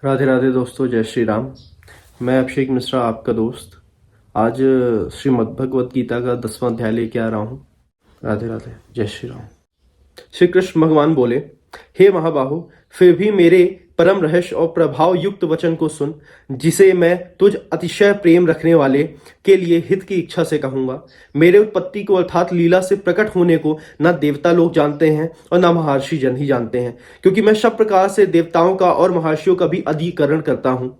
राधे राधे दोस्तों, जय श्री राम। मैं अभिषेक मिश्रा, आपका दोस्त। आज श्रीमद् भगवत गीता का 10वां अध्याय लेके आ रहा हूँ। राधे राधे, जय श्री राम। श्री कृष्ण भगवान बोले, हे महाबाहो, फिर भी मेरे परम रहस्य और प्रभाव युक्त वचन को सुन, जिसे मैं तुझ अतिशय प्रेम रखने वाले के लिए हित की इच्छा से कहूंगा। मेरे उत्पत्ति को अर्थात लीला से प्रकट होने को न देवता लोग जानते हैं और न महर्षि जन ही जानते हैं, क्योंकि मैं सब प्रकार से देवताओं का और महर्षियों का भी अधिकरण करता हूँ।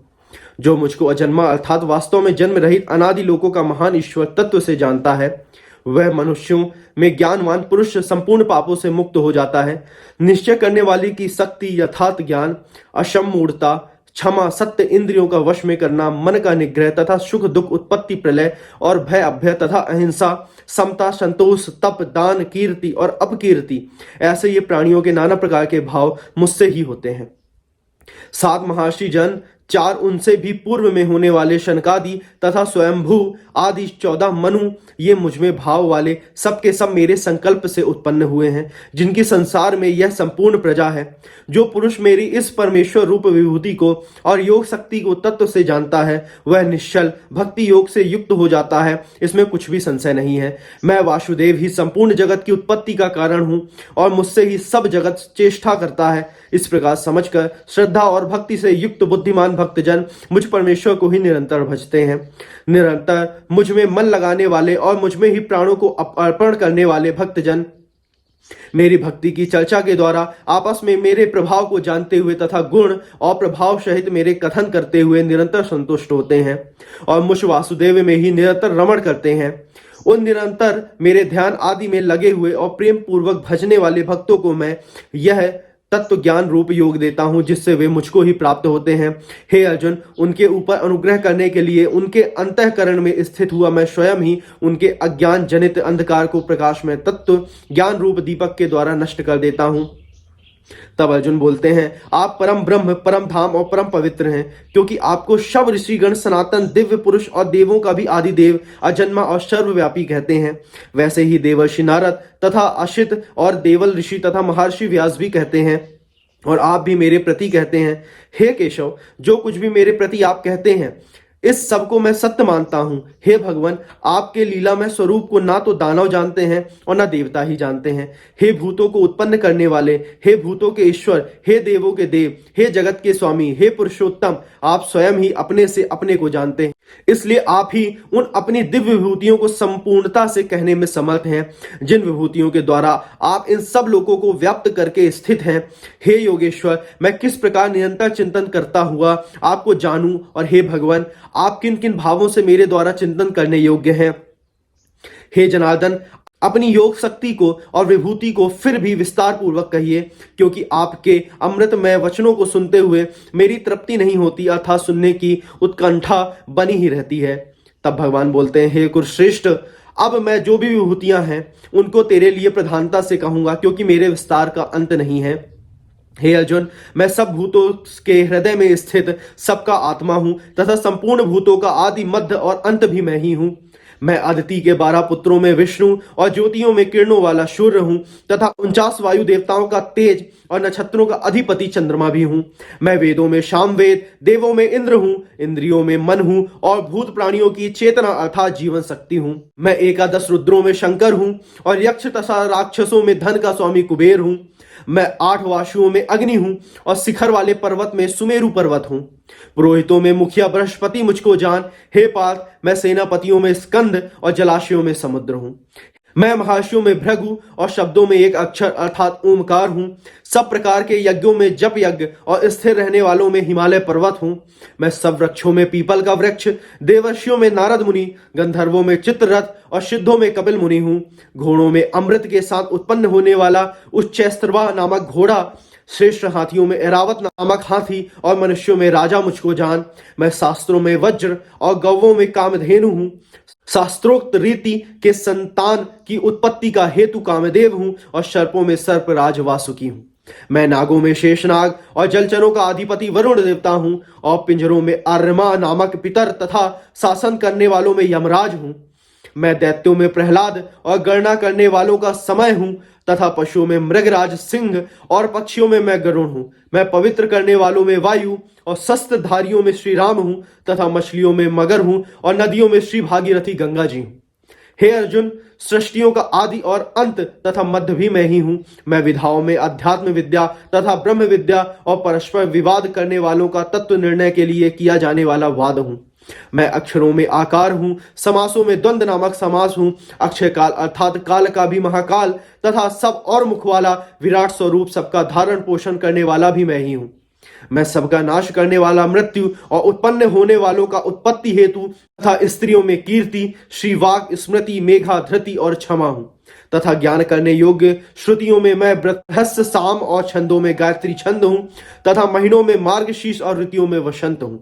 जो मुझको अजन्मा अर्थात वास्तव में जन्म रहित अनादि लोकों का महान ईश्वर तत्व से जानता है, वह मनुष्यों में ज्ञानवान पुरुष संपूर्ण पापों से मुक्त हो जाता है। निश्चय करने वाले की शक्ति यथार्थ ज्ञान, अशम मूढ़ता, क्षमा, सत्य, इंद्रियों का वश में करना, मन का निग्रह तथा सुख दुख, उत्पत्ति प्रलय और भय अभय तथा अहिंसा, समता, संतोष, तप, दान, कीर्ति और अपकीर्ति, ऐसे ये प्राणियों के नाना प्रकार के भाव मुझसे ही होते हैं। 7 महर्षि जन, 4 उनसे भी पूर्व में होने वाले शनकादि तथा स्वयंभू आदि 14 मनु, ये मुझमें भाव वाले सबके सब मेरे संकल्प से उत्पन्न हुए हैं, जिनकी संसार में यह संपूर्ण प्रजा है। जो पुरुष मेरी इस परमेश्वर रूप विभूति को और योग शक्ति को तत्व से जानता है, वह निश्चल भक्ति योग से युक्त हो जाता है, इसमें कुछ भी संशय नहीं है। मैं वासुदेव ही संपूर्ण जगत की उत्पत्ति का कारण हूँ और मुझसे ही सब जगत चेष्टा करता है। इस प्रकार समझकर श्रद्धा और भक्ति से युक्त बुद्धिमान भक्तजन मुझ परमेश्वर को ही निरंतर भजते हैं। निरंतर मुझ में मन लगाने वाले और मुझ में ही प्राणों को अर्पण करने वाले भक्तजन मेरी भक्ति की चर्चा के द्वारा आपस में मेरे प्रभाव को जानते हुए तथा गुण और प्रभाव सहित मेरे कथन करते हुए निरंतर संतुष्ट होते हैं और मुझ वासुदेव में ही निरंतर रमण करते हैं। उन निरंतर मेरे ध्यान आदि में लगे हुए और प्रेम पूर्वक भजने वाले भक्तों को मैं यह तत्व ज्ञान रूप योग देता हूं, जिससे वे मुझको ही प्राप्त होते हैं। हे अर्जुन, उनके ऊपर अनुग्रह करने के लिए उनके अंतःकरण में स्थित हुआ मैं स्वयं ही उनके अज्ञान जनित अंधकार को प्रकाश में तत्व ज्ञान रूप दीपक के द्वारा नष्ट कर देता हूं। तब अर्जुन बोलते हैं, आप परम ब्रह्म, परम धाम और परम पवित्र हैं, क्योंकि आपको शव ऋषिगण, सनातन दिव्य पुरुष और देवों का भी आदि देव, अजन्मा और सर्वव्यापी कहते हैं। वैसे ही देवर्षि नारद तथा अशित और देवल ऋषि तथा महर्षि व्यास भी कहते हैं, और आप भी मेरे प्रति कहते हैं। हे केशव, जो कुछ भी मेरे प्रति आप कहते हैं, इस सब को मैं सत्य मानता हूं। हे भगवान, आपके लीला में स्वरूप को ना तो दानव जानते हैं और ना देवता ही जानते हैं। हे भूतों को उत्पन्न करने वाले, हे भूतों के ईश्वर, हे देवों के देव, हे जगत के स्वामी, हे पुरुषोत्तम, आप स्वयं ही अपने से अपने को जानते हैं, इसलिए आप ही उन अपनी दिव्य विभूतियों को संपूर्णता से कहने में समर्थ हैं, जिन विभूतियों के द्वारा आप इन सब लोगों को व्याप्त करके स्थित हैं। हे योगेश्वर, मैं किस प्रकार निरंतर चिंतन करता हुआ आपको जानूं, और हे भगवान, आप किन किन भावों से मेरे द्वारा चिंतन करने योग्य हैं। हे जनार्दन, अपनी योग शक्ति को और विभूति को फिर भी विस्तार पूर्वक कहिए, क्योंकि आपके अमृतमय वचनों को सुनते हुए मेरी तृप्ति नहीं होती, अर्थात सुनने की उत्कंठा बनी ही रहती है। तब भगवान बोलते हैं, हे कुरुश्रेष्ठ, अब मैं जो भी विभूतियां हैं उनको तेरे लिए प्रधानता से कहूंगा, क्योंकि मेरे विस्तार का अंत नहीं है। हे अर्जुन, मैं सब भूतों के हृदय में स्थित सबका आत्मा हूं तथा संपूर्ण भूतों का आदि मध्य और अंत भी मैं ही हूं। मैं अदिति के 12 पुत्रों में विष्णु और ज्योतियों में किरणों वाला सूर्य हूं तथा 49 वायु देवताओं का तेज और नक्षत्रों का अधिपति चंद्रमा भी हूं। मैं वेदों में सामवेद, देवों में इंद्र हूं, इंद्रियों में मन हूं और भूत प्राणियों की चेतना अर्थात जीवन शक्ति हूं। मैं एकादश रुद्रों में शंकर हूं और यक्ष तथा राक्षसों में धन का स्वामी कुबेर हूं। मैं 8 वासुओं में अग्नि हूं और शिखर वाले पर्वत में सुमेरु पर्वत हूं। पुरोहितों में मुखिया बृहस्पति मुझको जान। हे पार्थ, मैं सेनापतियों में स्कंद और जलाशयों में समुद्र हूं। मैं महर्षियों में भृगु और शब्दों में एक अक्षर अर्थात ओमकार हूं। सब प्रकार के यज्ञों में जप यज्ञ और स्थिर रहने वालों में हिमालय पर्वत हूं। मैं सब वृक्षों में पीपल का वृक्ष, देवर्षियों में नारद मुनि, गंधर्वों में चित्ररथ और सिद्धों में कपिल मुनि हूं। घोड़ों में अमृत के साथ उत्पन्न होने वाला उच्चैस्त्रवा नामक घोड़ा, श्रेष्ठ हाथियों में ऐरावत नामक हाथी और मनुष्यों में राजा मुझको जान। मैं शास्त्रों में वज्र और गौवों में कामधेनु हूं। शास्त्रोक्त रीति के संतान की उत्पत्ति का हेतु कामदेव हूं और सर्पों में सर्पराज वासुकी हूं। मैं नागों में शेषनाग और जलचरों का अधिपति वरुण देवता हूं और पिंजरों में आर्यमा नामक पितर तथा शासन करने वालों में यमराज हूं। मैं दैत्यों में प्रहलाद और गणना करने वालों का समय हूं तथा पशुओं में मृगराज सिंह और पक्षियों में मैं गरुड़ हूँ। मैं पवित्र करने वालों में वायु और शस्त्रधारियों में श्री राम हूँ तथा मछलियों में मगर हूँ और नदियों में श्री भागीरथी गंगा जी हूँ। हे अर्जुन, सृष्टियों का आदि और अंत तथा मध्य भी मैं ही हूं। मैं विधाओं में अध्यात्म विद्या तथा ब्रह्म विद्या और परस्पर विवाद करने वालों का तत्व निर्णय के लिए किया जाने वाला वाद हूं। मैं अक्षरों में आकार हूं, समासों में द्वंद्व नामक समास हूं, अक्षय काल अर्थात काल का भी महाकाल तथा सब और मुख वाला विराट स्वरूप सबका धारण पोषण करने वाला भी मैं ही हूं। मैं सबका नाश करने वाला मृत्यु और उत्पन्न होने वालों का उत्पत्ति हेतु तथा स्त्रियों में कीर्ति, श्रीवाक, स्मृति, मेघा, धृति और क्षमा हूं तथा ज्ञान करने योग्य श्रुतियों में मैं बृहस्पति, साम और छंदों में गायत्री छंद हूं तथा महीनों में मार्गशीर्ष और ऋतुओं में वसंत हूं।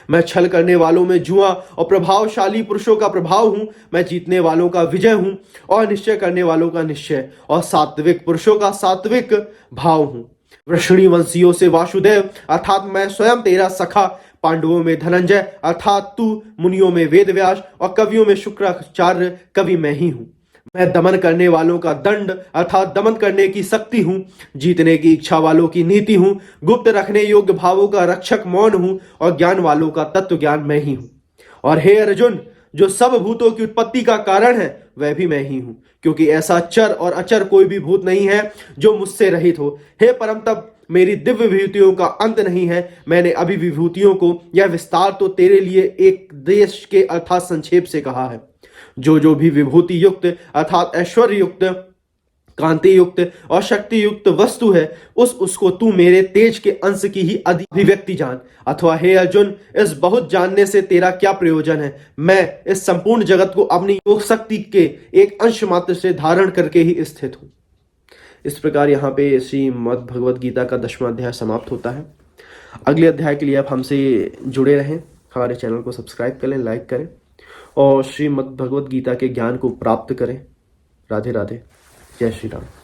मैं छल करने वालों में जुआ और प्रभावशाली पुरुषों का प्रभाव हूं। मैं जीतने वालों का विजय हूं और निश्चय करने वालों का निश्चय और सात्विक पुरुषों का सात्विक भाव हूं। वृषणी वंशियों से वासुदेव अर्थात मैं स्वयं तेरा सखा, पांडवों में धनंजय अर्थात तू, मुनियों में वेदव्यास और कवियों में शुक्राचार्य कवि मैं ही हूं। मैं दमन करने वालों का दंड अर्थात दमन करने की शक्ति हूं, जीतने की इच्छा वालों की नीति हूं, गुप्त रखने योग्य भावों का रक्षक मौन हूं और ज्ञान वालों का तत्व ज्ञान मैं ही हूं। और हे अर्जुन, जो सब भूतों की उत्पत्ति का कारण है वह भी मैं ही हूं, क्योंकि ऐसा चर और अचर कोई भी भूत नहीं है जो मुझसे रहित हो। हे परम तप, मेरी दिव्य विभूतियों का अंत नहीं है। मैंने अभी विभूतियों को यह विस्तार तो तेरे लिए एक देश के अर्थात संक्षेप से कहा है। जो भी विभूति युक्त अर्थात ऐश्वर्य युक्त, कांति युक्त और शक्ति युक्त वस्तु है उसको तू मेरे तेज के अंश की ही अभिव्यक्ति जान। अथवा हे अर्जुन, इस बहुत जानने से तेरा क्या प्रयोजन है? मैं इस संपूर्ण जगत को अपनी योग शक्ति के एक अंश मात्र से धारण करके ही स्थित हूं। इस प्रकार यहाँ पे श्रीमद् भगवद गीता का 10वां अध्याय समाप्त होता है। अगले अध्याय के लिए आप हमसे जुड़े रहें, हमारे चैनल को सब्सक्राइब करें, लाइक करें और श्रीमद् भगवद गीता के ज्ञान को प्राप्त करें। राधे राधे, जय श्री राम।